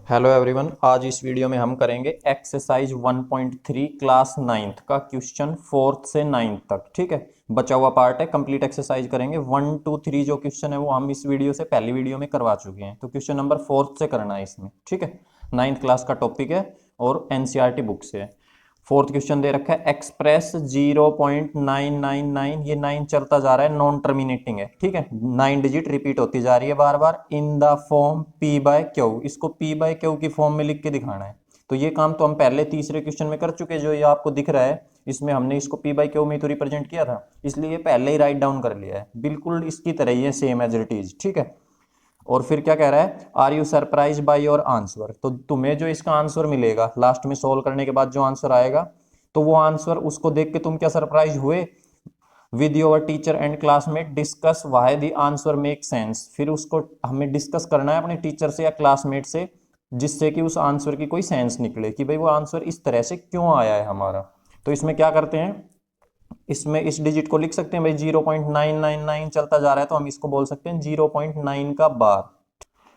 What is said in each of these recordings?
Hello everyone, आज इस video में हम करेंगे एक्सरसाइज 1.3 क्लास 9th का क्वेश्चन 4th से 9th तक। ठीक है, बचा हुआ पार्ट है, कंप्लीट एक्सरसाइज करेंगे। 1 2 3 जो क्वेश्चन है वो हम इस वीडियो से पहली वीडियो में करवा चुके हैं, तो क्वेश्चन नंबर 4th से करना है इसमें। ठीक है, 9th क्लास का टॉपिक है और एनसीईआरटी बुक से है। 4th क्वेश्चन दे रखा है एक्सप्रेस 0.999, ये 9 चलता जा रहा है, नॉन टर्मिनेटिंग है। ठीक है, 9 डिजिट रिपीट होती जा रही है बार बार in the form P by Q. इसको पी बाय क्यू की फॉर्म में लिख के दिखाना है। तो ये काम तो हम पहले तीसरे क्वेश्चन में कर चुके हैं, जो ये आपको दिख रहा है इसमें हमने इसको पी बाय क्यू में तो रिप्रेजेंट किया था, इसलिए ये पहले ही राइट डाउन कर लिया है, बिल्कुल इसकी तरह ही है, सेम एज इट इज। ठीक है, और फिर क्या कह रहा है, are you surprise by your answer. तो तुम्हें जो इसका आंसर मिलेगा लास्ट में सोल्व करने के बाद जो आंसर आएगा, तो वो आंसर उसको देख के तुम क्या सरप्राइज हुए। With your teacher and classmate discuss why the answer make sense. फिर उसको हमें डिस्कस करना है अपने टीचर से या क्लासमेट से, जिससे कि उस आंसर की कोई सेंस निकले कि भाई वो आंसर इस तरह से क्यों आया है हमारा। तो इसमें क्या करते हैं, इसमें इस डिजिट को लिख सकते हैं भाई, 0.999 चलता जा रहा है तो हम इसको बोल सकते हैं 0.9 का बार।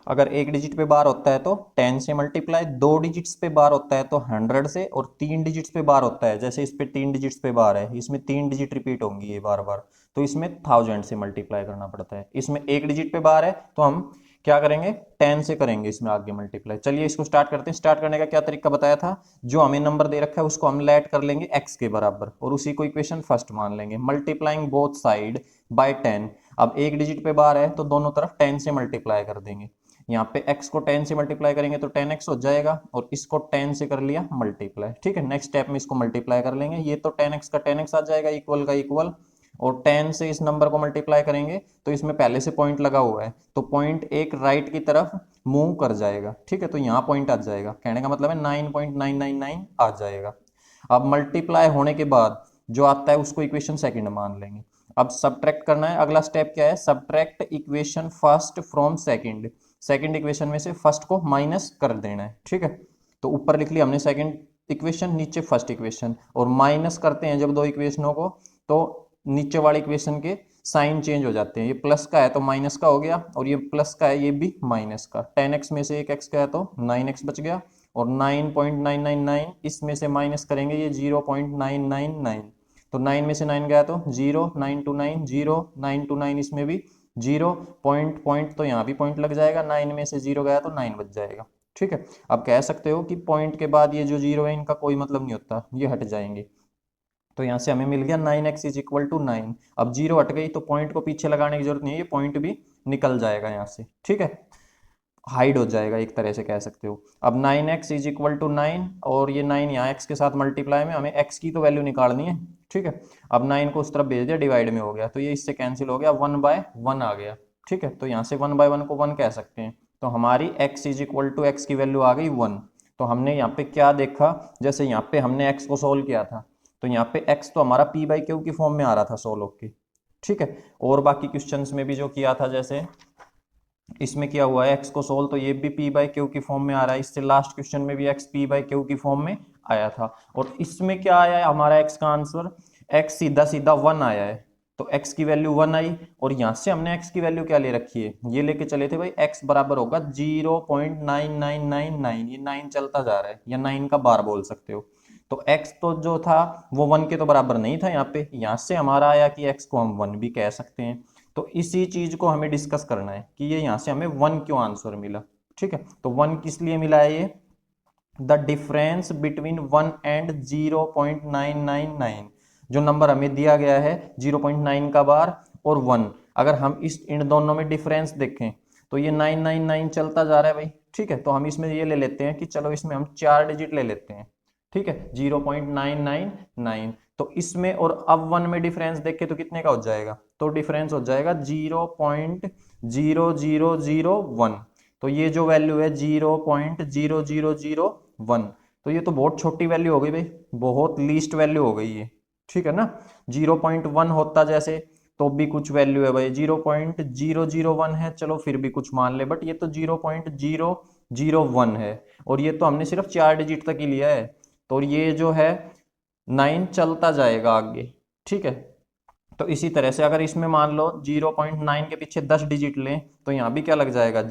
अगर एक डिजिट पे बार होता है तो 10 से मल्टीप्लाई, दो डिजिट्स पे बार होता है तो 100 से, और तीन डिजिट्स पे बार होता है, जैसे इस पे तीन डिजिट्स पे बार है, इसमें तीन डिजिट रिपीट होंगी ये बार बार, तो इसमें 1000 से मल्टीप्लाई करना पड़ता है। इसमें एक डिजिट पे बार है तो हम क्या करेंगे, 10 से करेंगे इसमें आगे मल्टीप्लाई। चलिए इसको स्टार्ट करते हैं। स्टार्ट करने का क्या तरीका बताया था, जो हमें नंबर दे रखा है उसको हम लेट कर लेंगे x के बराबर और उसी को इक्वेशन फर्स्ट मान लेंगे, मल्टीप्लाइंग बोथ साइड बाय 10। अब एक डिजिट पे बार है तो दोनों तरफ 10 से मल्टीप्लाई कर देंगे। यहाँ पे x को 10 से मल्टीप्लाई करेंगे तो 10x हो जाएगा, और इसको 10 से कर लिया मल्टीप्लाई। ठीक है, नेक्स्ट स्टेप में इसको मल्टीप्लाई कर लेंगे, ये तो 10x का 10x आ जाएगा, इक्वल का इक्वल, और 10 से इस नंबर को मल्टीप्लाई करेंगे तो इसमें पहले से पॉइंट लगा हुआ है तो पॉइंट एक राइट की तरफ मूव कर जाएगा। ठीक है, तो यहाँ पॉइंट आ जाएगा, कहने का मतलब है 9.999 आ जाएगा। अब मल्टीप्लाई होने के बाद जो आता है उसको इक्वेशन सेकंड मान लेंगे। अब सब्ट्रैक्ट करना है, अगला स्टेप क्या है, subtract equation first from second. Second equation में से फर्स्ट को माइनस कर देना है। ठीक है, तो ऊपर लिख लिया हमने सेकंड इक्वेशन, नीचे फर्स्ट इक्वेशन, और माइनस करते हैं जब दो इक्वेशनों को तो नीचे वाली इक्वेशन के साइन चेंज हो जाते हैं, ये प्लस का है तो माइनस का हो गया, और ये प्लस का है ये भी माइनस का। 10x में से एक x का है तो 9x बच गया, और 9.999 इसमें से माइनस करेंगे ये 0.999, तो 9 में से 9 गया तो 0, 929 0, 929 इसमें भी 0, पॉइंट पॉइंट तो यहाँ भी पॉइंट लग जाएगा, 9 में से 0 गया तो 9 बच जाएगा। ठीक है, अब कह सकते हो कि पॉइंट के बाद ये जो 0 है इनका कोई मतलब नहीं होता, ये हट जाएंगे। तो यहाँ से हमें मिल गया 9x इज इक्वल टू 9। अब 0 हट गई तो पॉइंट को पीछे लगाने की जरूरत नहीं है, ये पॉइंट भी निकल जाएगा यहाँ से। ठीक है, हाइड हो जाएगा एक तरह से कह सकते हो। अब 9x इज इक्वल टू 9, और ये 9 यहाँ x के साथ मल्टीप्लाई में हमें x की तो वैल्यू निकालनी है। ठीक है, अब 9 को उस तरफ भेज दिया, डिवाइड में हो गया तो ये इससे कैंसिल हो गया, 1/1 आ गया। ठीक है, तो यहाँ से 1/1 को 1 कह सकते हैं, तो हमारी x is equal to x की वैल्यू आ गई 1। तो हमने यहाँ पे क्या देखा, जैसे यहाँ पे हमने x को सोल्व किया था तो यहाँ पे x तो हमारा p बाई क्यू की फॉर्म में आ रहा था सोल्व होके। ठीक है, और बाकी क्वेश्चंस में भी जो किया था, जैसे इसमें किया हुआ है एक्स को सोल्व, तो ये भी पी बाई क्यू की फॉर्म में आ रहा है, इससे लास्ट क्वेश्चन में भी एक्स पी बाई क्यू की फॉर्म में आया था। और इसमें क्या आया है हमारा एक्स का आंसर, एक्स सीधा सीधा 1 आया है, तो एक्स की वैल्यू 1 आई, और यहां से हमने एक्स की वैल्यू क्या ले रखी है, ये लेके चले थे भाई एक्स बराबर होगा 0.9999, ये 9 चलता जा रहा है या 9 का बार बोल सकते हो। तो x तो जो था वो 1 के तो बराबर नहीं था यहाँ पे, यहाँ से हमारा आया कि x को हम 1 भी कह सकते हैं। तो इसी चीज को हमें डिस्कस करना है कि ये यहाँ से हमें 1 क्यों आंसर मिला। ठीक है, तो 1 किस लिए मिला है, ये द डिफरेंस बिटवीन 1 एंड 0.999, जो नंबर हमें दिया गया है 0.9 का बार और 1, अगर हम इस इन दोनों में डिफरेंस देखें तो ये 999 चलता जा रहा है भाई। ठीक है, तो हम इसमें ये ले लेते हैं कि चलो इसमें हम 4 डिजिट ले लेते हैं। ठीक है, 0.999, तो इसमें और अब 1 में डिफरेंस देखे तो कितने का हो जाएगा, तो डिफरेंस हो जाएगा 0.0001। तो ये जो वैल्यू है 0.0001, तो ये तो बहुत छोटी वैल्यू हो गई भाई, बहुत लीस्ट वैल्यू हो गई ये। ठीक है ना, 0.1 होता जैसे तो भी कुछ वैल्यू है भाई, 0.001 है, चलो फिर भी कुछ मान ले, बट ये तो 0.001 है, और ये तो हमने सिर्फ 4 डिजिट तक ही लिया है, तो ये जो है 9 चलता जाएगा आगे। ठीक है, तो इसी तरह से अगर इसमें मान लो 0.9 के पीछे 10 डिजिट लें तो यहाँ भी क्या लग जाएगा,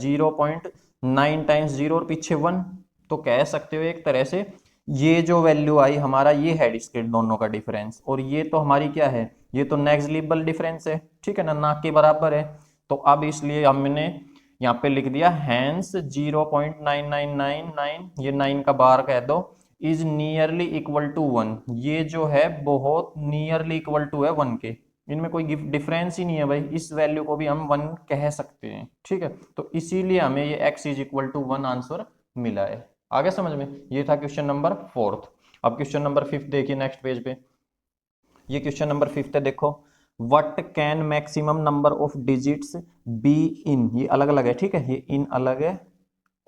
9 टाइम्स 0 और पीछे 1, तो कह सकते हो एक तरह से ये जो वैल्यू आई हमारा ये है इसके दोनों का डिफरेंस, और ये तो हमारी क्या है, ये तो नेग्लिजिबल डिफरेंस है, ठीक है ना के बराबर है। तो अब इसलिए हमने यहाँ पे लिख दिया हैंस 0.9999, ये 9 का बार कह दो, इज नियरली इक्वल टू 1, ये जो है बहुत नियरली इक्वल टू है 1 के, इनमें कोई डिफरेंस ही नहीं है भाई, इस वैल्यू को भी हम 1 कह सकते हैं, ठीक है। तो इसीलिए हमें ये x is equal to 1 answer मिला है। आगे समझ में, ये था क्वेश्चन नंबर 4। अब क्वेश्चन नंबर 5 देखिए नेक्स्ट पेज पे, ये क्वेश्चन नंबर 5 है, देखो what can maximum number of digits be in, ये अलग अलग है, ठीक है, ये इन अलग है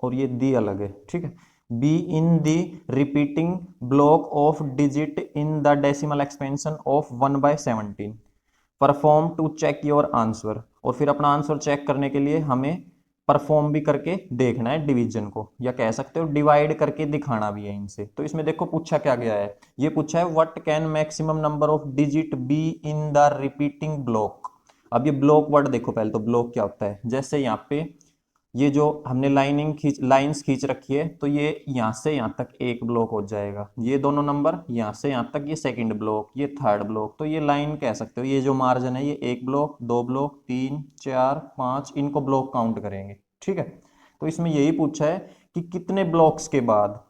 और ये दी अलग है, ठीक है, be in the repeating block of digit in the decimal expansion of 1/17, perform to check your answer, और फिर अपना आंसर चेक करने के लिए हमें परफॉर्म भी करके देखना है डिवीजन को, या कह सकते हो डिवाइड करके दिखाना भी है इनसे। तो इसमें देखो पूछा क्या गया है, ये पूछा है what can maximum number of digit be in the repeating block. अब ये ब्लॉक वर्ड देखो पहले, तो ब्लॉक क्या होता है, जैसे यहाँ पे ये जो हमने लाइंस खींच रखी है, तो ये यहाँ से यहाँ तक एक ब्लॉक हो जाएगा, ये दोनों नंबर यहाँ से यहाँ तक ये सेकंड ब्लॉक, ये थर्ड ब्लॉक, तो ये लाइन कह सकते हो, ये जो मार्जिन है ये एक ब्लॉक, दो ब्लॉक, 3 4 5, इनको ब्लॉक काउंट करेंगे, ठीक है। तो इसमें यही पूछा है कि कितने ब्लॉक्स के बाद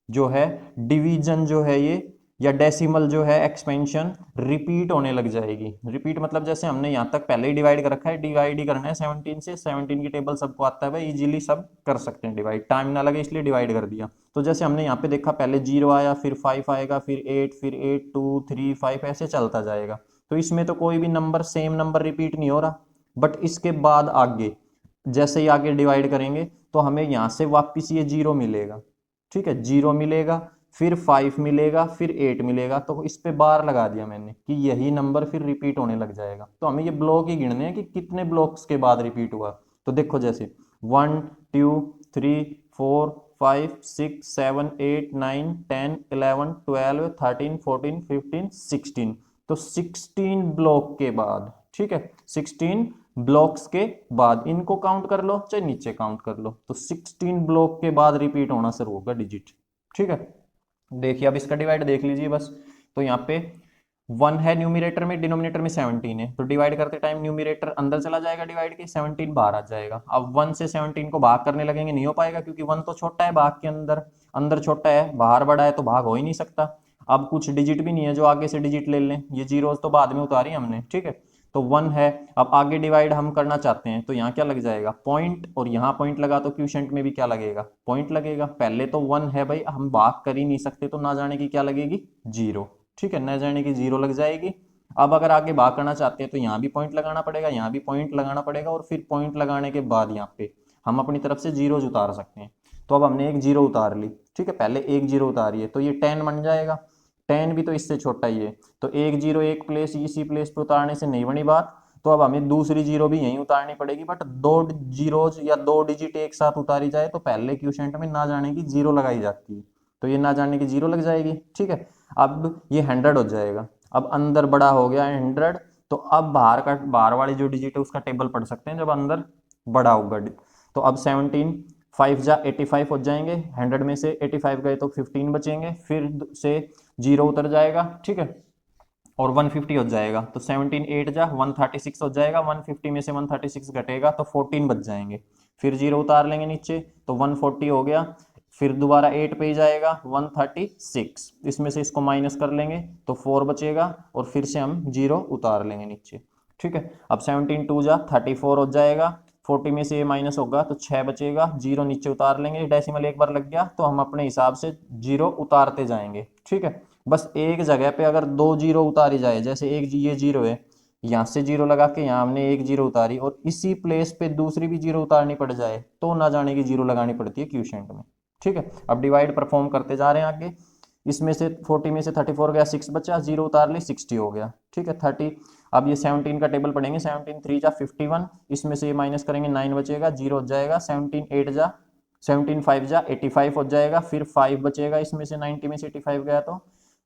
जो है डिवीजन जो है ये या डेसिमल जो है एक्सपेंशन रिपीट होने लग जाएगी। रिपीट मतलब जैसे हमने यहाँ तक पहले ही डिवाइड कर रखा है, डिवाइड ही करना है 17 से, 17 की टेबल सबको आता है भाई, इजीली सब कर सकते हैं डिवाइड, टाइम ना लगे इसलिए डिवाइड कर दिया। तो जैसे हमने यहाँ पे देखा पहले 0 आया, फिर 5 आएगा, फिर 8, फिर 8 2 3 5 ऐसे चलता जाएगा। तो इसमें तो कोई भी नंबर सेम नंबर रिपीट नहीं हो रहा, बट इसके बाद आगे जैसे ही आगे डिवाइड करेंगे तो हमें यहाँ से वापिस ये 0 मिलेगा, ठीक है, 0 मिलेगा, फिर 5 मिलेगा, फिर 8 मिलेगा, तो इस पे बार लगा दिया मैंने कि यही नंबर फिर रिपीट होने लग जाएगा। तो हमें ये ब्लॉक ही गिनने हैं कि कितने ब्लॉक्स के बाद रिपीट हुआ। तो देखो जैसे 1 2 3 4 5 6 7 8 9 10 11 12 13 14 15 16, तो 16 ब्लॉक के बाद, ठीक है, 16 ब्लॉक्स के बाद, इनको काउंट कर लो चाहे नीचे काउंट कर लो, तो 16 ब्लॉक के बाद रिपीट होना शुरू होगा डिजिट, ठीक है। देखिए अब इसका डिवाइड देख लीजिए बस, तो यहाँ पे 1 है न्यूमिनेटर में, डिनोमिनेटर में 17 है, तो डिवाइड करते टाइम न्यूमिनेटर अंदर चला जाएगा डिवाइड के, 17 बाहर आ जाएगा। अब 1 से 17 को भाग करने लगेंगे, नहीं हो पाएगा क्योंकि 1 तो छोटा है भाग के अंदर, अंदर छोटा है बाहर बड़ा है, तो भाग हो ही नहीं सकता। अब कुछ डिजिट भी नहीं है जो आगे से डिजिट ले लें, ये जीरोस तो बाद में उतारी हमने, ठीक है। तो 1 है, अब आगे डिवाइड हम करना चाहते हैं, तो यहाँ क्या लग जाएगा पॉइंट, और यहाँ पॉइंट लगा तो क्वोशिएंट में भी क्या लगेगा पॉइंट लगेगा। पहले तो 1 है भाई, हम भाग कर ही नहीं सकते, तो ना जाने की क्या लगेगी 0, ठीक है, ना जाने की 0 लग जाएगी। अब अगर आगे भाग करना चाहते हैं तो यहाँ भी पॉइंट लगाना पड़ेगा, यहाँ भी पॉइंट लगाना पड़ेगा, और फिर पॉइंट लगाने के बाद यहाँ पे हम अपनी तरफ से जीरोज उतार सकते हैं। तो अब हमने एक 0 उतार ली, ठीक है, पहले एक 0 उतारी है, तो ये 10 बन जाएगा, 10 भी तो इससे छोटा ही है, तो एक 0 एक प्लेस इसी प्लेस पे उतारने से नहीं बनी बात, तो अब हमें दूसरी 0 भी यहीं उतारनी पड़ेगी, बट 2 जीरोज या 2 डिजिट एक साथ उतारी जाए तो पहले क्वोशिएंट में ना जाने की 0 लगाई जाती है, तो ये ना जाने की 0 लग जाएगी, ठीक है। अब ये 100 हो जाएगा, अब अंदर बड़ा हो गया 100, तो अब बाहर वाली जो डिजिट है उसका टेबल पढ़ सकते हैं जब अंदर बड़ा होगा। तो अब 17 5 जा 85 हो जाएंगे, 100 में से 85 गए तो 15 बचेंगे, फिर से 0 उतर जाएगा, ठीक है, और 150 हो जाएगा, तो 17 8 जा 136 हो जाएगा, 150 में से 136 घटेगा तो 14 बच जाएंगे, फिर 0 उतार लेंगे नीचे तो 140 हो गया, फिर दोबारा 8 पे ही जाएगा 136, इसमें से इसको माइनस कर लेंगे तो 4 बचेगा, और फिर से हम 0 उतार लेंगे नीचे, ठीक है। अब 17 2 जा 34 हो जाएगा, 40 में से ये माइनस होगा तो 6 बचेगा, 0 नीचे उतार लेंगे, डेसिमल एक बार लग गया तो हम अपने हिसाब से 0 उतारते जाएंगे, ठीक है। बस एक जगह पे अगर 2 0 उतारी जाए, जैसे एक ये 0 है, यहाँ से 0 लगा के यहाँ हमने एक 0 उतारी, और इसी प्लेस पे दूसरी भी 0 उतारनी पड़ जाए तो ना जाने की 0 लगानी पड़ती है क्वोशिएंट में, ठीक है। अब डिवाइड परफॉर्म करते जा रहे हैं आगे, इसमें से 40 में से 34 गया, 6 बचा, 0 उतार ली 60 हो गया, ठीक है 30। अब ये 17 का टेबल पढ़ेंगे, 17 3 जा 51, इसमें से ये माइनस करेंगे 9 बचेगा, 0 हो जाएगा, 17 8 जा 17 5 जा 85 हो जाएगा, फिर 5 बचेगा, इसमें से 90 में से 85 गया तो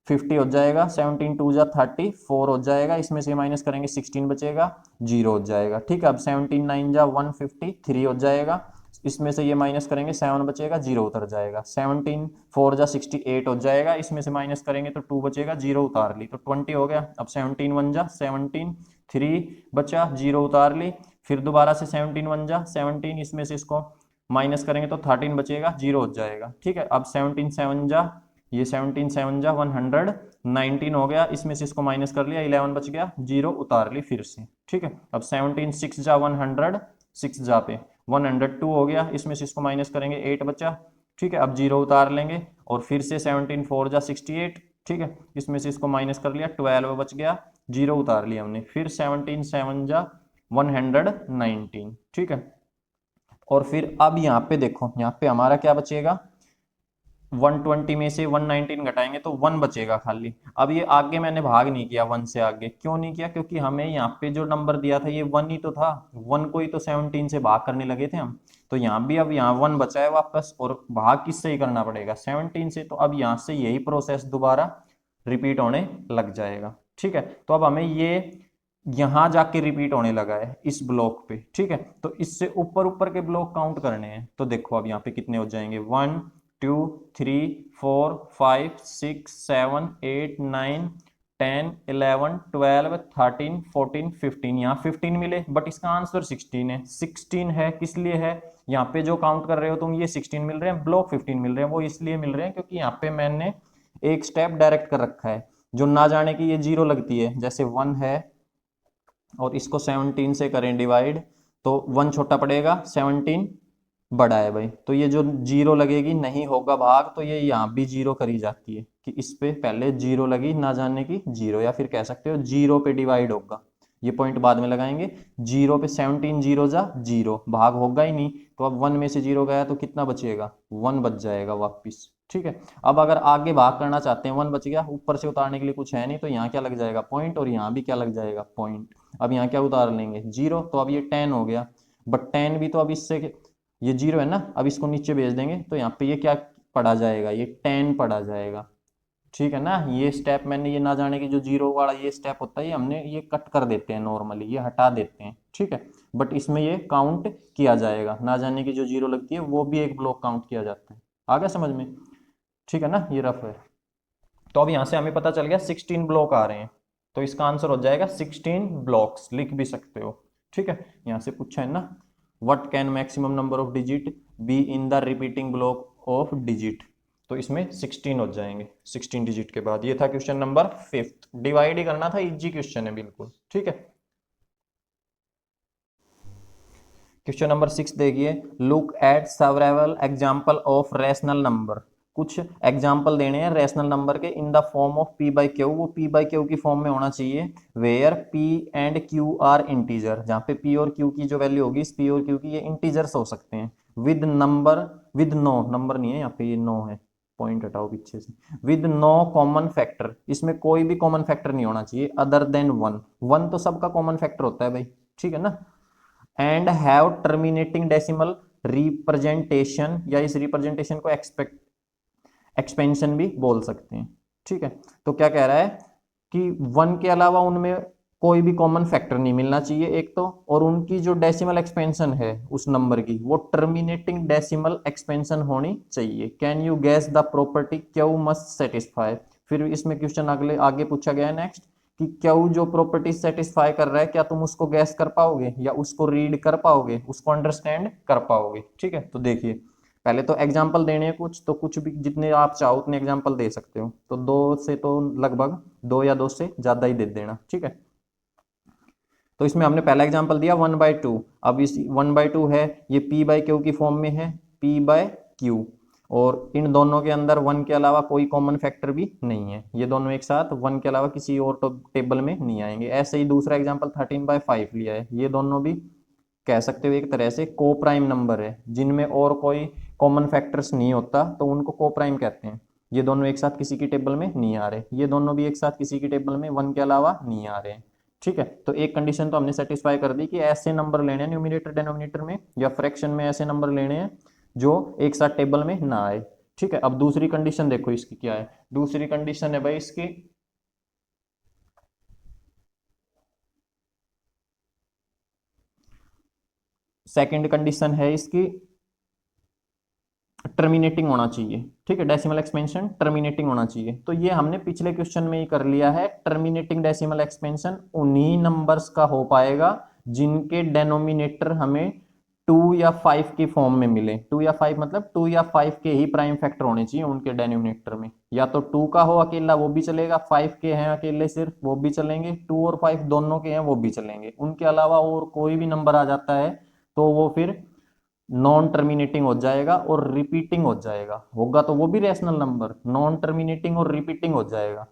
50 हो जाएगा, 17 2 जा 34 हो जाएगा, इसमें से माइनस करेंगे 16 बचेगा, 0 हो जाएगा, ठीक है। अब 17 9 जा 153 हो जाएगा, इसमें से ये माइनस करेंगे 7 बचेगा, 0 उतर जाएगा। 17 4 जा 68 हो जाएगा, इसमें से माइनस करेंगे तो 2 बचेगा, 0 उतार ली तो 20 हो गया। अब 17 1 जा 17, 3 बचा, 0 उतार ली। फिर दोबारा से 17 1 जा 17, इसमें से इसको माइनस करेंगे तो 13 बचेगा, 0 हो जाएगा। ठीक है, अब 17 7 जा, ये 17 7 जा 119 हो गया, इसमें से इसको माइनस कर लिया, 11 बच गया, 0 उतार ली फिर से। ठीक है, अब 17 6 जा 100, 6 जा पे 102 हो गया, इसमें से इसको माइनस करेंगे, 8 बचा। ठीक है, अब 0 उतार लेंगे और फिर से 17 4 जा 68। ठीक है, इसमें से इसको माइनस कर लिया, 12 बच गया, 0 उतार लिया हमने। फिर 17 7 जा 119। ठीक है, और फिर अब यहाँ पे देखो, यहाँ पे हमारा क्या बचेगा, 120 में से 119 घटाएंगे तो 1 बचेगा खाली। अब ये आगे मैंने भाग नहीं किया, 1 से आगे क्यों नहीं किया, क्योंकि हमें यहाँ पे जो नंबर दिया था ये 1 ही तो था, 1 को ही तो 17 से भाग करने लगे थे हम। तो यहाँ भी अब यहाँ 1 बचा है वापस, और भाग किससे ही करना पड़ेगा, 17 से। तो अब यहाँ से यही प्रोसेस दोबारा रिपीट होने लग जाएगा। ठीक है, तो अब हमें ये यहां जाके रिपीट होने लगा है इस ब्लॉक पे। ठीक है, तो इससे ऊपर ऊपर के ब्लॉक काउंट करने हैं। तो देखो अब यहाँ पे कितने हो जाएंगे, 1 2 3 4 5 6 7 8 9 10 11 12 13 14 15, यहाँ 15 मिले, बट इसका आंसर 16 है। 16 है किस लिए है, यहाँ पे जो काउंट कर रहे हो तुम, ये 16 मिल रहे हैं, ब्लॉक 15 मिल रहे हैं, वो इसलिए मिल रहे हैं क्योंकि यहाँ पे मैंने एक स्टेप डायरेक्ट कर रखा है। जो ना जाने की ये 0 लगती है, जैसे 1 है और इसको 17 से करें डिवाइड, तो 1 छोटा पड़ेगा, 17 बड़ा है भाई, तो ये जो 0 लगेगी नहीं होगा भाग, तो ये यहाँ भी 0 करी जाती है कि इस पे पहले 0 लगी ना जाने की 0, या फिर कह सकते हो 0 पे डिवाइड होगा। ये पॉइंट बाद में लगाएंगे। 0 पे 17 0 जा 0, भाग होगा ही नहीं, तो अब 1 में से 0 गया तो कितना बचेगा, 1 बच जाएगा वापिस। ठीक है, अब अगर आगे भाग करना चाहते हैं, 1 बच गया, ऊपर से उतारने के लिए कुछ है नहीं, तो यहाँ क्या लग जाएगा, पॉइंट, और यहाँ भी क्या लग जाएगा, पॉइंट। अब यहाँ क्या उतार लेंगे, 0, तो अब ये 10 हो गया, बट 10 भी तो अब इससे, ये 0 है ना, अब इसको नीचे भेज देंगे तो यहाँ पे ये क्या पढ़ा जाएगा, ये 10 पढ़ा जाएगा। ठीक है ना, ये स्टेप मैंने, ये ना जाने की जो 0 वाला ये स्टेप होता है, ये हमने ये कट कर देते हैं नॉर्मली, ये हटा देते हैं। ठीक है, बट इसमें ये काउंट किया जाएगा, ना जाने की जो 0 लगती है वो भी एक ब्लॉक काउंट किया जाता है। आ गया समझ में। ठीक है ना, ये रफ है। तो अब यहाँ से हमें पता चल गया 16 ब्लॉक आ रहे हैं, तो इसका आंसर हो जाएगा 16 ब्लॉक्स, लिख भी सकते हो। ठीक है, यहाँ से पूछा है ना, what can maximum number of digit be in the repeating block of digit, तो इसमें 16 हो जाएंगे 16 डिजिट के बाद। ये था क्वेश्चन नंबर 5, डिवाइड ही करना था, इजी क्वेश्चन है बिल्कुल। ठीक है, क्वेश्चन नंबर 6 देखिए, look at several example of rational number. कुछ एग्जाम्पल देने हैं रैशनल नंबर के in the form of p by q, वो पी बाई क्यू की फॉर्म में होना चाहिए। Where p and q are integer, जहाँ पे पी और क्यू की जो वैल्यू होगी, इस पी और क्यू की ये इंटीजर्स हो सकते हैं। With number, with no, number नहीं है यहाँ पे, ये नो है, पॉइंट हटाओ पीछे से। विद नो कॉमन फैक्टर, इसमें कोई भी कॉमन फैक्टर नहीं होना चाहिए अदर देन 1, 1 तो सबका कॉमन फैक्टर होता है भाई। ठीक है ना, and have terminating decimal representation, या इस रिप्रेजेंटेशन को एक्सपेंशन भी बोल सकते हैं। ठीक है, तो क्या कह रहा है कि 1 के अलावा उनमें कोई भी कॉमन फैक्टर नहीं मिलना चाहिए एक तो, और उनकी जो डेसिमल एक्सपेंशन है उस नंबर की, वो टर्मिनेटिंग डेसिमल एक्सपेंशन होनी चाहिए। Can you gas the property Q must satisfy. फिर इसमें क्वेश्चन अगले आगे पूछा गया है नेक्स्ट, कि क्यू जो प्रॉपर्टी सेटिस्फाई कर रहा है, क्या तुम उसको गैस कर पाओगे, या उसको रीड कर पाओगे, उसको अंडरस्टैंड कर पाओगे। ठीक है, तो देखिए पहले तो एग्जाम्पल देने हैं कुछ, तो कुछ भी जितने आप चाहो उतने एग्जाम्पल दे सकते हो, तो 2 से तो लगभग 2 या 2 से ज्यादा ही दे देना। ठीक है, तो इसमें हमने पहला एग्जाम्पल दिया 1/2, अब इस 1/2 है, ये p बाई क्यू की फॉर्म में है, p बाय क्यू, और इन दोनों के अंदर 1 के अलावा कोई कॉमन फैक्टर भी नहीं है, ये दोनों एक साथ 1 के अलावा किसी और टेबल में नहीं आएंगे। ऐसे ही दूसरा एग्जाम्पल 13/5 लिया है, ये दोनों भी कह सकते हो एक तरह से को प्राइम नंबर है, जिनमें और कोई कॉमन फैक्टर्स नहीं होता, तो उनको को प्राइम कहते हैं। ये दोनों एक साथ किसी की टेबल में नहीं आ रहे, ये दोनों भी एक साथ किसी की टेबल में 1 के अलावा नहीं आ रहे हैं। ठीक है, तो एक कंडीशन तो हमने सेटिस्फाई कर दी कि ऐसे नंबर लेने हैं न्यूमिनेटर डिनोमिनेटर में या फ्रैक्शन में, ऐसे नंबर लेने हैं जो एक साथ टेबल में ना आए। ठीक है, अब दूसरी कंडीशन देखो इसकी क्या है, दूसरी कंडीशन है भाई इसकी, सेकंड कंडीशन है इसकी, टर्मिनेटिंग होना चाहिए, ठीक है, डेसिमल एक्सपेंशन टर्मिनेटिंग होना चाहिए। तो ये हमने पिछले क्वेश्चन में ही कर लिया है। टर्मिनेटिंग डेसिमल एक्सपेंशन उन्हीं नंबर्स का हो पाएगा जिनके डेनोमिनेटर हमें 2 या 5 की फॉर्म में मिले। 2 या 5 मतलब 2 या 5 के ही प्राइम फैक्टर होने चाहिए उनके डेनोमिनेटर में। या तो 2 का हो अकेला वो भी चलेगा, 5 के हैं अकेले सिर्फ वो भी चलेंगे, 2 और 5 दोनों के हैं वो भी चलेंगे। उनके अलावा और कोई भी नंबर आ जाता है तो वो फिर नॉन टर्मिनेटिंग हो जाएगा और रिपीटिंग हो जाएगा। होगा तो वो भी रैशनल नंबर, नॉन टर्मिनेटिंग और रिपीटिंग हो जाएगा।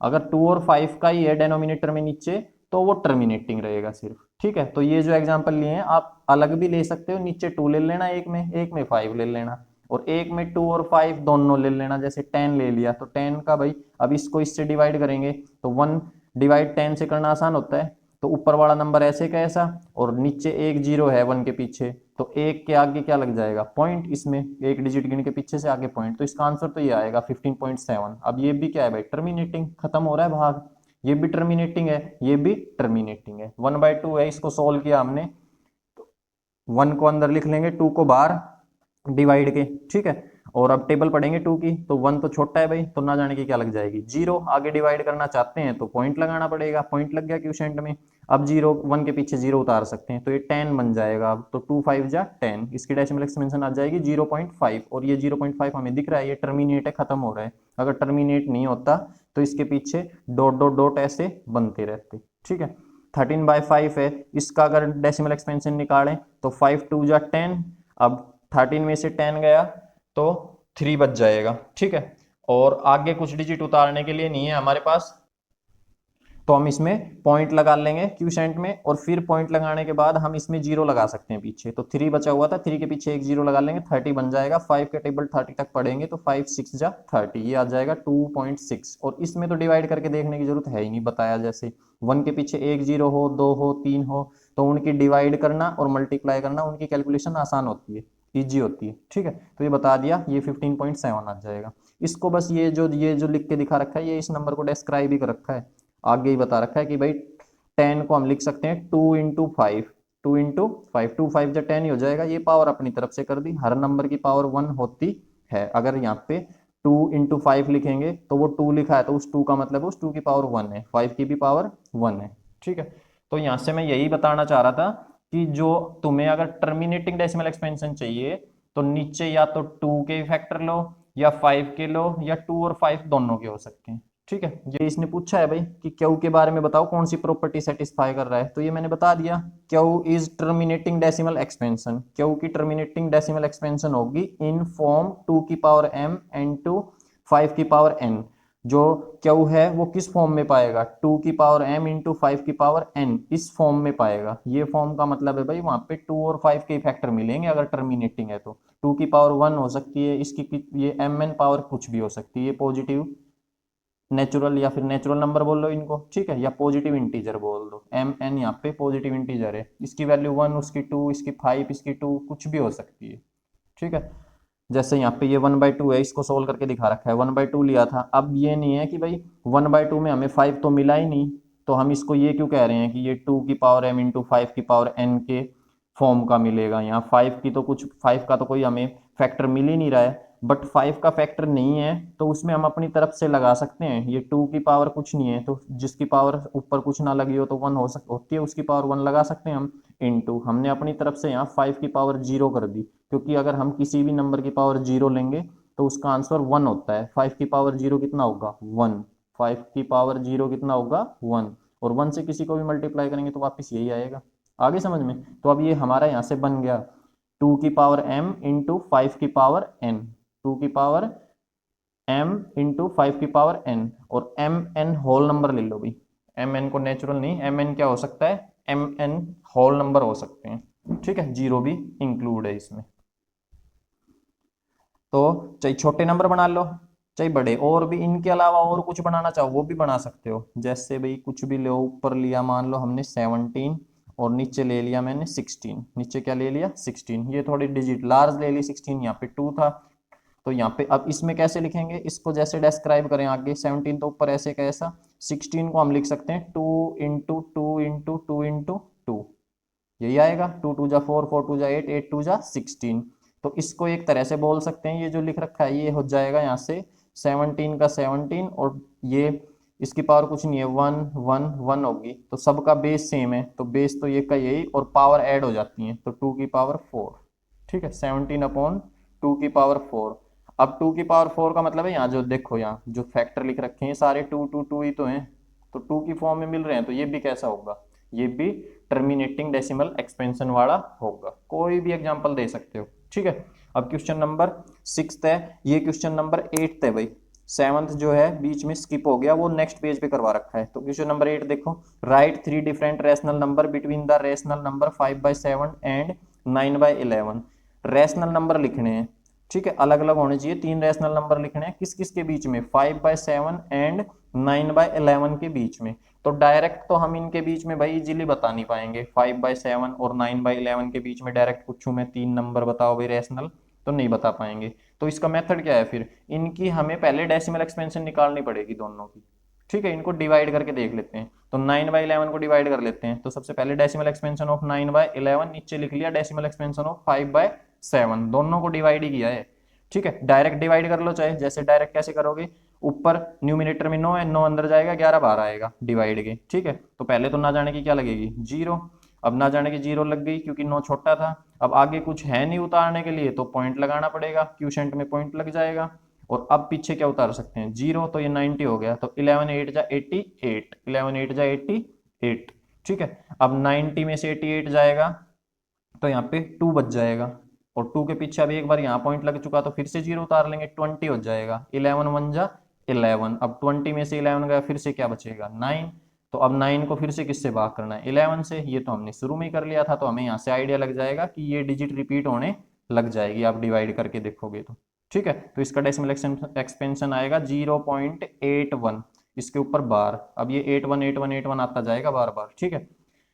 अगर 2 और 5 का ही है डेनोमिनेटर में नीचे तो वो टर्मिनेटिंग रहेगा सिर्फ, ठीक है। तो ये जो एग्जांपल लिए हैं आप अलग भी ले सकते हो, नीचे 2 ले लेना, एक में 5 ले लेना, और एक में 2 और 5 दोनों ले लेना। जैसे 10 ले लिया तो 10 का भाई अब इसको इससे डिवाइड करेंगे तो 1 डिवाइड 10 से करना आसान होता है, तो ऊपर वाला नंबर ऐसे का ऐसा, और नीचे एक जीरो है 1 के पीछे, तो एक के आगे क्या लग जाएगा, पॉइंट। इसमें एक डिजिट गिन के पीछे से आगे पॉइंट, तो इसका आंसर तो ये आएगा 15.7। अब ये भी क्या है भाई, टर्मिनेटिंग, खत्म हो रहा है भाग। ये भी टर्मिनेटिंग है, ये भी टर्मिनेटिंग है। 1/2 है, इसको सोल्व किया हमने, 1 को अंदर लिख लेंगे, 2 को बाहर डिवाइड के, ठीक है। और अब टेबल पढ़ेंगे 2 की, तो 1 तो छोटा है भाई, तो ना जाने की क्या लग जाएगी, जीरो। आगे डिवाइड करना चाहते हैं तो पॉइंट लगाना पड़ेगा, पॉइंट लग गया क्वोशिएंट में। अब जीरो, 1 के पीछे जीरो उतार सकते हैं तो ये 10 बन जाएगा। अब तो 2 5 जा 10, इसकी डेसिमल एक्सपेंशन आ जाएगी 0.5, और ये 0.5 हमें दिख रहा है, ये टर्मिनेट है, खत्म हो रहा है। अगर टर्मिनेट नहीं होता तो इसके पीछे डॉट डॉट डॉट ऐसे बनते रहते, ठीक है। 13/5 है, इसका अगर डेसिमल एक्सपेंशन निकालें तो 5 2 जा 10। अब 13 में से 10 गया तो 3 बच जाएगा, ठीक है। और आगे कुछ डिजिट उतारने के लिए नहीं है हमारे पास, तो हम इसमें पॉइंट लगा लेंगे क्वोशिएंट में, और फिर पॉइंट लगाने के बाद हम इसमें जीरो लगा सकते हैं पीछे। तो 3 बचा हुआ था, 3 के पीछे एक जीरो लगा लेंगे, 30 बन जाएगा। 5 के टेबल 30 तक पढ़ेंगे तो 5 6 जा 30, ये आ जाएगा 2.6। और इसमें तो डिवाइड करके देखने की जरूरत है ही नहीं, बताया जैसे 1 के पीछे एक जीरो हो, 2 हो, 3 हो, तो उनकी डिवाइड करना और मल्टीप्लाई करना, उनकी कैलकुलेशन आसान होती है, ईजी होती है, ठीक है। तो ये बता दिया, ये 15.7 आ जाएगा। इसको बस ये जो लिख के दिखा रखा है, ये इस नंबर को डिस्क्राइब ही कर रखा है, आगे ही बता रखा है कि भाई 10 को हम लिख सकते हैं 2 × 5, 2 × 5, 2 5 जा 10 ही हो जाएगा। ये पावर अपनी तरफ से कर दी, हर नंबर की पावर 1 होती है। अगर यहाँ पे 2 × 5 लिखेंगे तो वो 2 लिखा है तो उस 2 का मतलब उस 2 की पावर 1 है, 5 की भी पावर 1 है, ठीक है। तो यहाँ से मैं यही बताना चाह रहा था कि जो तुम्हें अगर टर्मिनेटिंग डेसिमल एक्सपेंशन चाहिए तो नीचे या तो 2 के फैक्टर लो या 5 के लो, या 2 और 5 दोनों के हो सकते हैं, ठीक है। ये इसने पूछा है भाई कि क्यू के बारे में बताओ कौन सी प्रॉपर्टी सेटिस्फाई कर रहा है, तो ये मैंने बता दिया, Q is terminating decimal expansion. Q की टर्मिनेटिंग डेसिमल एक्सपेंशन होगी इन फॉर्म 2 की पावर m इनटू 5 की पावर n। जो क्यू है वो किस फॉर्म में पाएगा, 2 की पावर m इंटू 5 की पावर n, इस फॉर्म में पाएगा। ये फॉर्म का मतलब है भाई वहां पे 2 और 5 के फैक्टर मिलेंगे अगर टर्मिनेटिंग है तो। 2 की पावर 1 हो सकती है इसकी, ये mn पावर कुछ भी हो सकती है, ये पॉजिटिव नेचुरल या फिर नेचुरल नंबर बोल लो इनको, ठीक है, या पॉजिटिव इंटीजर बोल दो। एम एन यहाँ पे पॉजिटिव इंटीजर है, इसकी वैल्यू 1, उसकी 2, इसकी 5, इसकी 2, कुछ भी हो सकती है, ठीक है। जैसे यहाँ पे ये 1/2 है, इसको सोल्व करके दिखा रखा है, 1/2 लिया था। अब ये नहीं है कि भाई 1/2 में हमें 5 तो मिला ही नहीं, तो हम इसको ये क्यों कह रहे हैं कि ये 2 की पावर m इंटू 5 की पावर n के फॉर्म का मिलेगा। यहाँ 5 की तो कुछ, 5 का तो कोई हमें फैक्टर मिल ही नहीं रहा है, बट 5 का फैक्टर नहीं है तो उसमें हम अपनी तरफ से लगा सकते हैं। ये 2 की पावर कुछ नहीं है तो जिसकी पावर ऊपर कुछ ना लगी हो तो 1 होती है, उसकी पावर 1 लगा सकते हैं हम। इनटू हमने अपनी तरफ से यहाँ 5 की पावर 0 कर दी, क्योंकि अगर हम किसी भी नंबर की पावर 0 लेंगे तो उसका आंसर 1 होता है। 5 की पावर 0 कितना होगा, 1। 5 की पावर 0 कितना होगा, 1। और 1 से किसी को भी मल्टीप्लाई करेंगे तो वापस यही आएगा। आगे समझ में? तो अब ये हमारा यहाँ से बन गया 2 की पावर m इंटू 5 की पावर n, 2 की पावर m इंटू 5 की पावर n, और m n होल नंबर ले लो भाई। m n को नेचुरल नहीं, m n क्या हो सकता है, m n होल नंबर हो सकते हैं, ठीक है, जीरो भी इंक्लूड है इसमें। तो चाहे छोटे नंबर बना लो चाहे बड़े, और भी इनके अलावा और कुछ बनाना चाहो वो भी बना सकते हो। जैसे भाई कुछ भी लो, ऊपर लिया मान लो हमने 17 और नीचे ले लिया मैंने 16, नीचे क्या ले लिया 16, ये थोड़ी डिजिट लार्ज ले ली 16, यहाँ पे 2 था तो यहाँ पे अब इसमें कैसे लिखेंगे, इसको जैसे डिस्क्राइब करें आगे, 17 तो ऊपर ऐसे कैसा, 16 को हम लिख सकते हैं 2 × 2 × 2 × 2, यही आएगा। 2 2 जा 4, 4 2 जा 8, 8 2 जा 16। तो इसको एक तरह से बोल सकते हैं, ये जो लिख रखा है ये हो जाएगा यहाँ से 17 का 17, और ये इसकी पावर कुछ नहीं है, 1 1 1 होगी, तो सबका बेस सेम है, तो बेस तो ये का यही, और पावर ऐड हो जाती है, तो 2 की पावर 4। ठीक है, 17 अपॉन 2 की पावर 4। अब 2 की पावर 4 का मतलब है यहाँ जो देखो, यहाँ जो फैक्टर लिख रखे हैं सारे 2 2 2 ही तो हैं, तो 2 की फॉर्म में मिल रहे हैं, तो ये भी कैसा होगा, ये भी टर्मिनेटिंग डेसिमल एक्सपेंशन वाला होगा। कोई भी एग्जांपल दे सकते हो। ठीक है, अब क्वेश्चन नंबर 6 है, ये क्वेश्चन नंबर 8 है भाई, 7th जो है बीच में स्किप हो गया, वो नेक्स्ट पेज पे करवा रखा है। तो क्वेश्चन नंबर 8 देखो, right 3 different rational number between the rational number 5/7 and 9/11। Rational number लिखने हैं, ठीक है, अलग अलग होने चाहिए, 3 रेशनल नंबर लिखने हैं, किस किस के बीच में, 5/7 एंड 9/11 के बीच में। तो डायरेक्ट तो हम इनके बीच में भाई इजीली बता नहीं पाएंगे, 5/7 और 9/11 के बीच में डायरेक्ट पूछूं मैं 3 नंबर बताओ भाई रेशनल, तो नहीं बता पाएंगे। तो इसका मेथड क्या है फिर, इनकी हमें पहले डेसिमल एक्सपेंशन निकालनी पड़ेगी दोनों की। ठीक है, इनको डिवाइड करके देख लेते हैं, तो 9/11 को डिवाइड कर लेते हैं, तो सबसे पहले डेसिमल एक्सपेंशन ऑफ 9/11, नीचे लिख लिया डेसिमल एक्सपेंशन ऑफ 5/7, दोनों को डिवाइड ही किया है। ठीक है, डायरेक्ट डिवाइड कर लो, चाहे जैसे डायरेक्ट कैसे करोगे, ऊपर न्यूमिनेटर में 9 है, 9 अंदर जाएगा, 11 बाहर आएगा डिवाइड के। ठीक है, तो पहले तो ना जाने की क्या लगेगी, 0, अब ना जाने की 0 लग गई क्योंकि 9 छोटा था। अब आगे कुछ है नहीं उतारने के लिए, तो पॉइंट लगाना पड़ेगा, क्यूशेंट में पॉइंट लग जाएगा। और अब पीछे क्या उतार सकते हैं, 0, तो ये 90 हो गया, तो 11 8 जा 88, 11 8 जा 88। ठीक है, अब 90 में से 88 जाएगा तो यहाँ पे 2 बच जाएगा, और 2 के पीछे अब एक बार यहाँ पॉइंट लग चुका, तो फिर से 0 उतार लेंगे, 20 हो जाएगा, 11 1 जा 11। अब 20 में से 11 गया, फिर से क्या बचेगा, 9। तो अब 9 को फिर से किससे भाग करना है, 11 से, ये तो हमने शुरू में ही कर लिया था, तो हमें यहाँ से आइडिया लग जाएगा कि ये डिजिट रिपीट होने लग जाएगी, आप डिवाइड करके देखोगे तो। ठीक है, तो इसका डेसिमल एक्सपेंशन आएगा 0.81, इसके ऊपर बार, अब ये 81 81 81 आता जाएगा बार बार। ठीक है,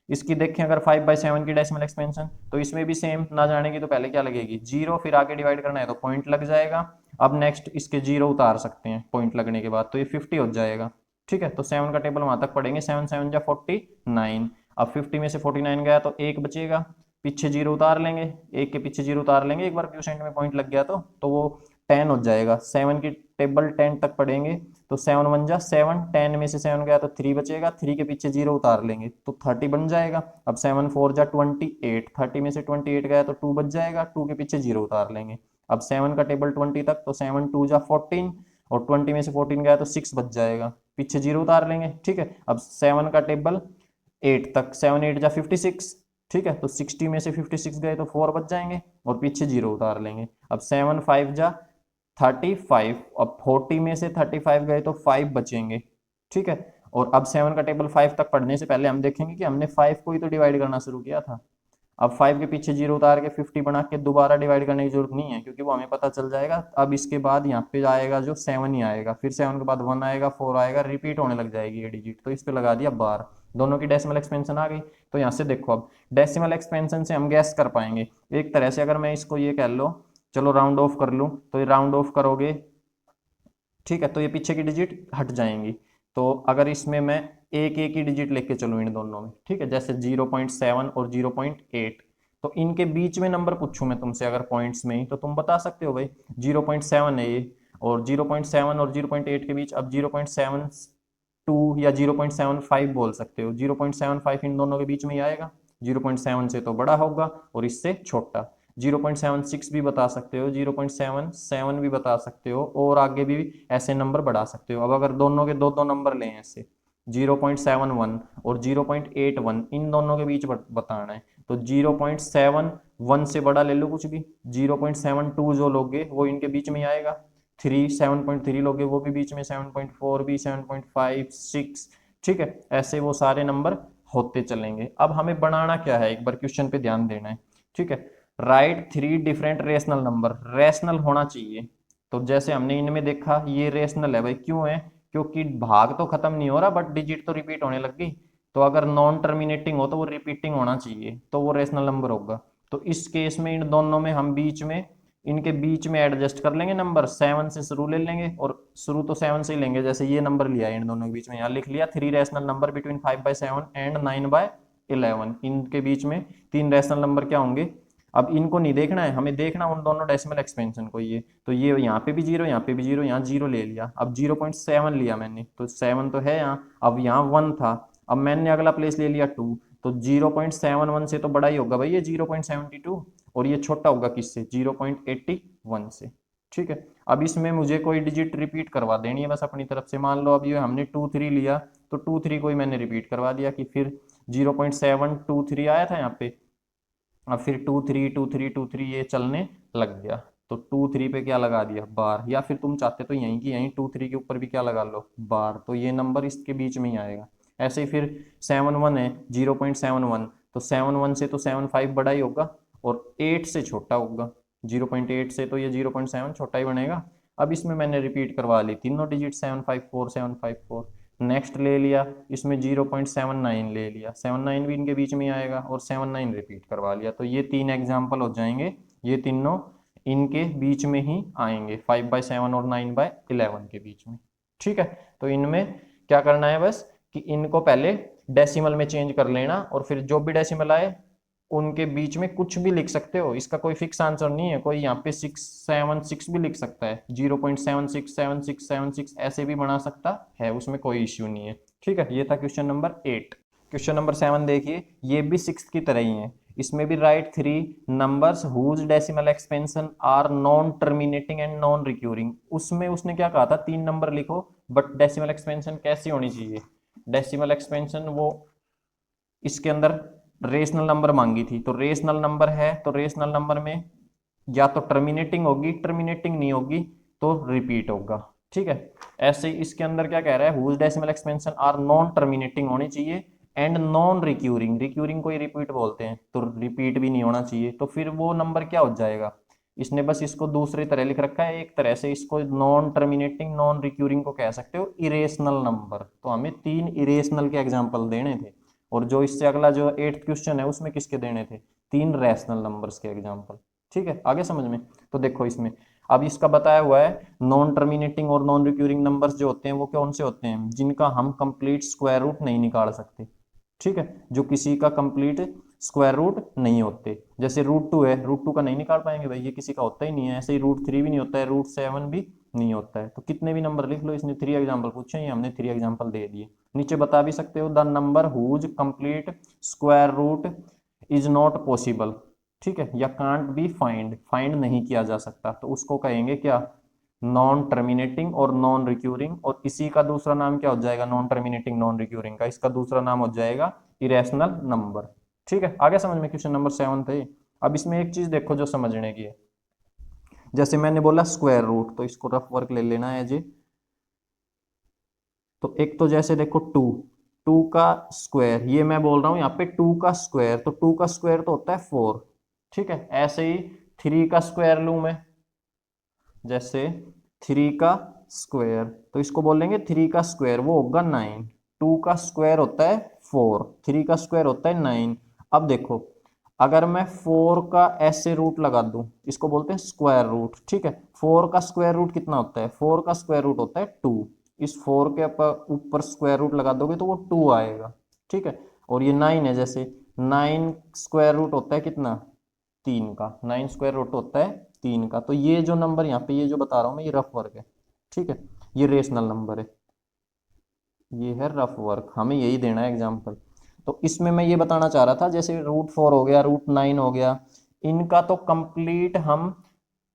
इसकी देखें अगर 5/7 की डेसिमल एक्सपेंशन, तो इसमें भी सेम, ना जाने की तो पहले क्या लगेगी, 0, फिर आगे डिवाइड करना है तो पॉइंट लग जाएगा। अब नेक्स्ट इसके 0 उतार सकते हैं पॉइंट लगने के बाद, तो ये 50 हो जाएगा। ठीक है, तो 7 का टेबल वहां तक पढ़ेंगे, 7 7 जा 49। अब 50 में से 49 गया तो 1 बचेगा, पीछे 0 उतार लेंगे, 1 के पीछे 0 उतार लेंगे, एक बार क्यूसेंट में पॉइंट लग गया तो वो 10 हो जाएगा। 7 की टेबल 10 तक पढ़ेंगे, तो 7 1 जा 7, 10 में से 7 गया तो 3 बचेगा, 3 के पीछे 0 उतार लेंगे तो 30 बन जाएगा। अब 7 4 जा 28, 30 में से 28 गया तो 2 बच जाएगा, 2 के पीछे 0 उतार लेंगे। अब 7 का टेबल 20 तक, तो 7 2 जा 14, और 20 में से 14 गया तो 6 बच जाएगा, पीछे 0 उतार लेंगे। ठीक है, अब 7 का टेबल 8 तक, 7 8 जा 56। ठीक है, तो 60 में से 56 गए तो 4 बच जाएंगे, और पीछे 0 उतार लेंगे। अब 7 5 जा 35, अब 40 में से 35 गए तो 5 बचेंगे। ठीक है, और अब 7 का टेबल 5 तक पढ़ने से पहले हम देखेंगे कि हमने 5 को ही तो डिवाइड करना शुरू किया था। अब 5 के पीछे 0 उतार के 50 बना के दोबारा डिवाइड करने की जरूरत नहीं है, क्योंकि वो हमें पता चल जाएगा। अब इसके बाद यहाँ पे आएगा जो 7 ही आएगा, फिर 7 के बाद 1 आएगा, 4 आएगा, रिपीट होने लग जाएगी ये डिजिट, तो इस पे लगा दिया बार, दोनों की डेसिमल एक्सपेंशन आ गई। तो यहाँ से देखो, अब डेसिमल एक्सपेंशन से हम गैस कर पाएंगे एक तरह से, अगर मैं इसको ये कह लो, चलो राउंड ऑफ कर लूँ, तो ये राउंड ऑफ करोगे, ठीक है, तो ये पीछे की डिजिट हट जाएंगी। तो अगर इसमें मैं एक एक ही डिजिट लेके चलूँ इन दोनों में, ठीक है, जैसे 0.7 और 0.8, तो इनके बीच में नंबर पूछूं मैं तुमसे अगर पॉइंट्स में ही, तो तुम बता सकते हो भाई 0.7 है ये, और 0.7 और 0.8 के बीच अब 0.72 या 0.75 बोल सकते हो, 0.75 इन दोनों के बीच में ही आएगा, 0.7 से तो बड़ा होगा और इससे छोटा। 0.76 भी बता सकते हो, 0.77 भी बता सकते हो, और आगे भी ऐसे नंबर बढ़ा सकते हो। अब अगर दोनों के दो दो नंबर लें ऐसे, 0.71 और 0.81, इन दोनों के बीच बताना है, तो 0.71 से बड़ा ले लो कुछ भी, 0.72 जो लोगे वो इनके बीच में आएगा, 7.3 लोगे वो भी बीच में, 7.4 भी, 7.5 6। ठीक है, ऐसे वो सारे नंबर होते चलेंगे। अब हमें बनाना क्या है, एक बार क्वेश्चन पे ध्यान देना है। ठीक है, right 3 different rational number, rational होना चाहिए। तो जैसे हमने इनमें देखा ये रेशनल है भाई, क्यों है, क्योंकि भाग तो खत्म नहीं हो रहा बट डिजिट तो रिपीट होने लग गई, तो अगर नॉन टर्मिनेटिंग हो तो वो रिपीटिंग होना चाहिए, तो वो रेशनल नंबर होगा। तो इस केस में इन दोनों में हम बीच में, इनके बीच में एडजस्ट कर लेंगे नंबर, 7 से शुरू ले लेंगे, और शुरू तो 7 से ही लेंगे, जैसे ये नंबर लिया है इन दोनों के बीच में, यहाँ लिख लिया 3 रेशनल नंबर बिटवीन 5/7 एंड 9/11, इनके बीच में 3 रेशनल नंबर क्या होंगे, अब इनको नहीं देखना है, हमें देखना उन दोनों डेसिमल एक्सपेंशन को। ये तो ये यहाँ पे भी जीरो, यहाँ पे भी जीरो, यहाँ जीरो ले लिया। अब 0.7 लिया मैंने, तो 7 तो है यहाँ। अब यहाँ 1 था, अब मैंने अगला प्लेस ले लिया 2, तो 0.71 से तो बड़ा ही होगा भाई ये 0.72, और ये छोटा होगा किससे, 0.81 से। ठीक है, अब इसमें मुझे कोई डिजिट रिपीट करवा देनी है बस अपनी तरफ से। मान लो अब ये हमने 2 3 लिया, तो 2 3 को ही मैंने रिपीट करवा दिया कि फिर 0.723 आया था यहाँ पे। अब फिर 2 3 ये चलने लग गया, तो 2 3 पे क्या लगा दिया, बार, या फिर तुम चाहते तो यहीं की यहीं 2 3 के ऊपर भी क्या लगा लो, बार, तो ये नंबर इसके बीच में ही आएगा। ऐसे ही फिर 7 1 है, 0.71, तो 7 1 से तो 7 5 बड़ा ही होगा, और 8 से छोटा होगा। 0.8 से तो ये 0.7 छोटा ही बनेगा। अब इसमें मैंने रिपीट करवा ली तीनों डिजिट, 7 5 4 नेक्स्ट ले लिया, इसमें 0.79 ले लिया, 79 भी इनके बीच में आएगा, और 79 रिपीट करवा लिया। तो ये 3 एग्जाम्पल हो जाएंगे, ये तीनों इनके बीच में ही आएंगे, 5/7 और 9/11 के बीच में। ठीक है, तो इनमें क्या करना है बस कि इनको पहले डेसिमल में चेंज कर लेना, और फिर जो भी डेसिमल आए उनके बीच में कुछ भी लिख सकते हो, इसका कोई फिक्स आंसर नहीं है। कोई यहाँ पे 676 भी लिख सकता है, 0.767676 ऐसे भी बना सकता है, उसमें कोई इश्यू नहीं है। ठीक है, ये था क्वेश्चन नंबर 8। क्वेश्चन नंबर 7 देखिए, ये भी 6 की तरह ही है। इसमें भी write 3 numbers whose decimal expansion are non terminating and non recurring. उसमें उसने क्या कहा था, 3 नंबर लिखो, बट डेसिमल एक्सपेंशन कैसी होनी चाहिए। डेसिमल एक्सपेंशन वो इसके अंदर रेशनल नंबर मांगी थी, तो रेशनल नंबर है तो रेशनल नंबर में या तो टर्मिनेटिंग होगी, टर्मिनेटिंग नहीं होगी तो रिपीट होगा। ठीक है, ऐसे ही इसके अंदर क्या कह रहा है, whose decimal expansion are non terminating होनी चाहिए एंड नॉन रिक्यूरिंग, रिक्यूरिंग को ही रिपीट बोलते हैं, तो रिपीट भी नहीं होना चाहिए। तो फिर वो नंबर क्या हो जाएगा, इसने बस इसको दूसरी तरह लिख रखा है, एक तरह से इसको नॉन टर्मिनेटिंग नॉन रिक्यूरिंग को कह सकते हो इरेशनल नंबर। तो हमें 3 इरेशनल के एग्जाम्पल देने थे, और जो इससे अगला जो 8th क्वेश्चन है उसमें किसके देने थे, 3 रैशनल नंबर्स के एग्जाम्पल। ठीक है, आगे समझ में। तो देखो इसमें अब इसका बताया हुआ है नॉन टर्मिनेटिंग और नॉन रिक्यूरिंग नंबर्स जो होते हैं वो कौन से होते हैं, जिनका हम कंप्लीट स्क्वायर रूट नहीं निकाल सकते। ठीक है, जो किसी का कंप्लीट स्क्वायर रूट नहीं होते, जैसे √2 है, √2 का नहीं निकाल पाएंगे भाई, ये किसी का होता ही नहीं है। ऐसे ही √3 भी नहीं होता है, √7 भी नहीं होता है। तो कितने भी नंबर लिख लो, इसने 3 एग्जाम्पल पूछे, ये हमने 3 एग्जाम्पल दे दिए। नीचे बता भी सकते हो, the number whose complete square root is not possible. ठीक है, या कांट बी फाइंड, फाइंड नहीं किया जा सकता, तो उसको कहेंगे क्या, नॉन टर्मिनेटिंग और नॉन रिक्यूरिंग। और इसी का दूसरा नाम क्या हो जाएगा, नॉन टर्मिनेटिंग नॉन रिक्यूरिंग का इसका दूसरा नाम हो जाएगा इरेशनल नंबर। ठीक है, आगे समझ में। क्वेश्चन नंबर 7 थे। अब इसमें एक चीज देखो जो समझने की है, जैसे मैंने बोला स्क्वायर रूट, तो इसको रफ वर्क ले लेना है जी। तो एक तो जैसे देखो 2, 2 का स्क्वायर, ये मैं बोल रहा हूं यहाँ पे 2 का स्क्वायर, तो 2 का स्क्वायर तो होता है 4। ठीक है, ऐसे ही 3 का स्क्वायर लूं मैं, जैसे 3 का स्क्वायर, तो इसको बोलेंगे 3 का स्क्वायर, वो होगा 9। 2 का स्क्वायर होता है 4, 3 का स्क्वायर होता है 9। अब देखो, अगर मैं 4 का ऐसे रूट लगा दूं, इसको बोलते हैं स्क्वायर रूट। ठीक है, 4 का स्क्वायर रूट कितना होता है, 4 का स्क्वायर रूट होता है 2। इस 4 के ऊपर स्क्वायर रूट लगा दोगे तो वो 2 आएगा। ठीक है, और ये 9 है, जैसे 9 स्क्वायर रूट होता है कितना, 3 का, 9 स्क्वायर रूट होता है 3 का। तो ये जो नंबर यहाँ पे ये जो बता रहा हूँ मैं, ये रफ वर्क है। ठीक है, ये रेशनल नंबर है, ये है रफ वर्क, हमें यही देना है एग्जाम्पल। तो इसमें मैं ये बताना चाह रहा था, जैसे √4 हो गया, √9 हो गया, इनका तो कंप्लीट हम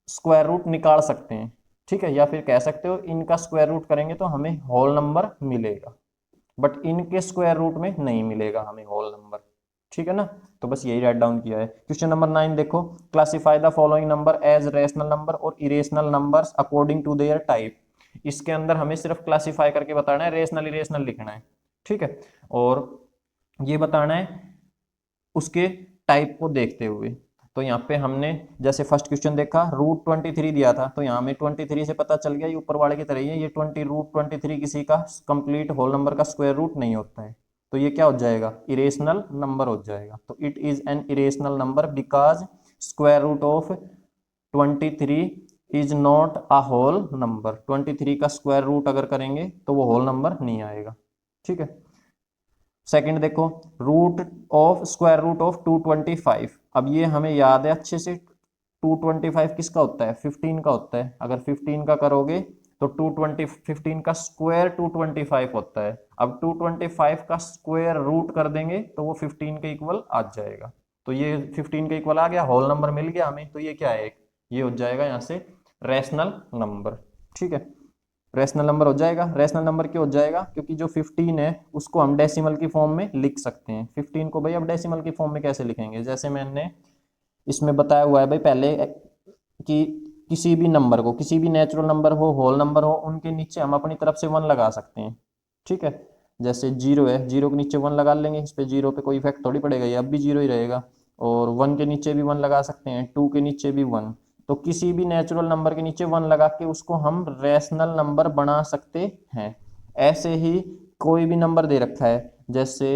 स्क्वायर रूट निकाल सकते हैं। ठीक है, या फिर कह सकते हो इनका स्क्वायर रूट करेंगे तो हमें होल नंबर मिलेगा, बट इनके स्क्वायर रूट में नहीं मिलेगा हमें होल नंबर। ठीक है ना, तो बस यही राइट डाउन किया है। क्वेश्चन नंबर 9 देखो, classify the following number as rational number और irrational numbers according to their type. इसके अंदर हमें सिर्फ क्लासिफाई करके बताना है, रेशनल इरेशनल लिखना है। ठीक है, और ये बताना है उसके टाइप को देखते हुए। तो यहाँ पे हमने जैसे फर्स्ट क्वेश्चन देखा, √23 दिया था, तो यहाँ में 23 से पता चल गया ये ऊपर वाले की तरह ही है, ये √23 किसी का कंप्लीट होल नंबर का स्क्वायर रूट नहीं होता है, तो ये क्या हो जाएगा, इरेशनल नंबर हो जाएगा। तो it is an irrational number because square root of 23 is not a whole number. 23 का स्क्वायर रूट अगर करेंगे तो वो होल नंबर नहीं आएगा। ठीक है, सेकंड देखो, root of square root of 225, अब ये हमें याद है अच्छे से, 225 किसका होता है, 15 का होता है। अगर 15 का करोगे तो 15 का स्क्वायर 225 होता है। अब 225 का स्क्वायर रूट कर देंगे तो वो 15 के इक्वल आ जाएगा। तो ये 15 के इक्वल आ गया, होल नंबर मिल गया हमें। तो ये क्या है, ये हो जाएगा यहाँ से रैशनल नंबर। ठीक है, रैशनल नंबर हो जाएगा। रैशनल नंबर क्यों हो जाएगा, क्योंकि जो 15 है उसको हम डेसिमल की फॉर्म में लिख सकते हैं। 15 को भाई अब डेसिमल की फॉर्म में कैसे लिखेंगे, जैसे मैंने इसमें बताया हुआ है भाई पहले कि किसी भी नंबर को, किसी भी नेचुरल नंबर हो, होल नंबर हो, उनके नीचे हम अपनी तरफ से 1 लगा सकते हैं। ठीक है, जैसे 0 है, 0 के नीचे 1 लगा लेंगे, इस पे 0 पे कोई इफेक्ट थोड़ी पड़ेगा, ये अब भी 0 ही रहेगा। और 1 के नीचे भी 1 लगा सकते हैं, 2 के नीचे भी 1। तो किसी भी नेचुरल नंबर के नीचे 1 लगा के उसको हम रैशनल नंबर बना सकते हैं। ऐसे ही कोई भी नंबर दे रखा है, जैसे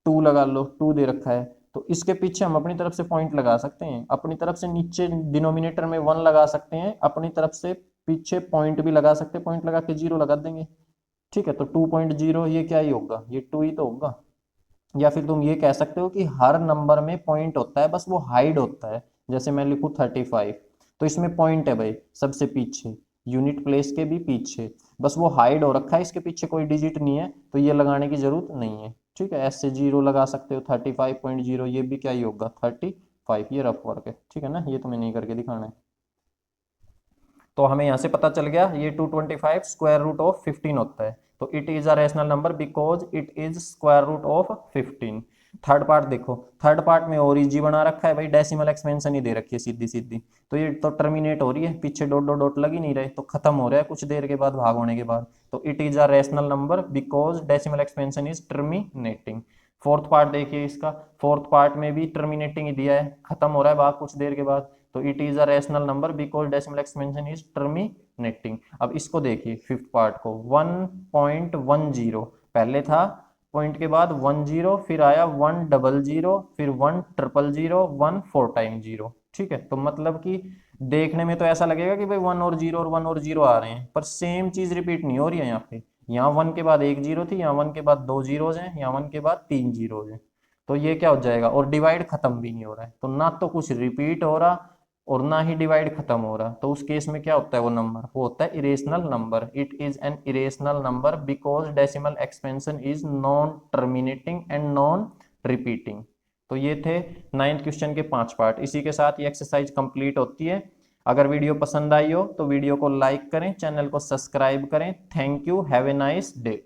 2 लगा लो, 2 दे रखा है, तो इसके पीछे हम अपनी तरफ से पॉइंट लगा सकते हैं। अपनी तरफ से नीचे डिनोमिनेटर में 1 लगा सकते हैं, अपनी तरफ से पीछे पॉइंट भी लगा सकते हैं, पॉइंट लगा के 0 लगा देंगे। ठीक है, तो 2.0 ये क्या ही होगा, ये 2 ही तो होगा। या फिर तुम ये कह सकते हो कि हर नंबर में पॉइंट होता है, बस वो हाइड होता है। जैसे मैं लिखूँ 35, तो इसमें पॉइंट है भाई सबसे पीछे, यूनिट प्लेस के भी पीछे, बस वो हाइड हो रखा है, इसके पीछे कोई डिजिट नहीं है, तो ये लगाने की जरूरत नहीं है। ठीक है, ऐसे 0 लगा सकते हो, 35.0, ये भी क्या ही होगा 35, ये रफ वर्क है। ठीक है ना, ये तुम्हें नहीं करके दिखाना है। तो हमें यहाँ से पता चल गया ये 225 स्क्वायर रूट ऑफ 15 होता है। तो it is a rational number because it is square root of 15। Third part देखो, थर्ड पार्ट में और इजी बना रखा है भाई, डेसिमल एक्सपेंशन ही दे रखी है सीधी सीधी। तो ये तो टर्मिनेट हो रही है, पीछे डॉट डॉट डॉट लग ही नहीं रहे, तो खत्म हो रहा है कुछ देर के बाद, भाग होने के बाद। तो it is a rational number because decimal expansion is terminating. Fourth part देखिए इसका, फोर्थ पार्ट में भी टर्मिनेटिंग ही दिया है, खत्म हो रहा है भाग कुछ देर के बाद। तो it is a rational number because decimal expansion is terminating. अब इसको देखिए फिफ्थ पार्ट को, 1.10 पहले था, पॉइंट के बाद 10, फिर आया 100, फिर 100, 1 4 टाइम 0। ठीक है, तो मतलब कि देखने में तो ऐसा लगेगा कि भाई 1 और 0 और 1 और 0 आ रहे हैं, पर सेम चीज रिपीट नहीं हो रही है यहाँ पे। यहाँ 1 के बाद एक 0 थी, यहाँ 1 के बाद 2 जीरोज हैं, यहाँ 1 के बाद 3 जीरोज हैं। तो ये क्या हो जाएगा, और डिवाइड खत्म भी नहीं हो रहा है, तो ना तो कुछ रिपीट हो रहा और ना ही डिवाइड खत्म हो रहा। तो उस केस में क्या होता है वो नंबर, वो होता है irrational number. It is an irrational number because decimal expansion is non terminating and non repeating. तो ये थे 9th क्वेश्चन के 5 पार्ट। इसी के साथ ये एक्सरसाइज कंप्लीट होती है। अगर वीडियो पसंद आई हो तो वीडियो को लाइक करें, चैनल को सब्सक्राइब करें। Thank you, have a nice day.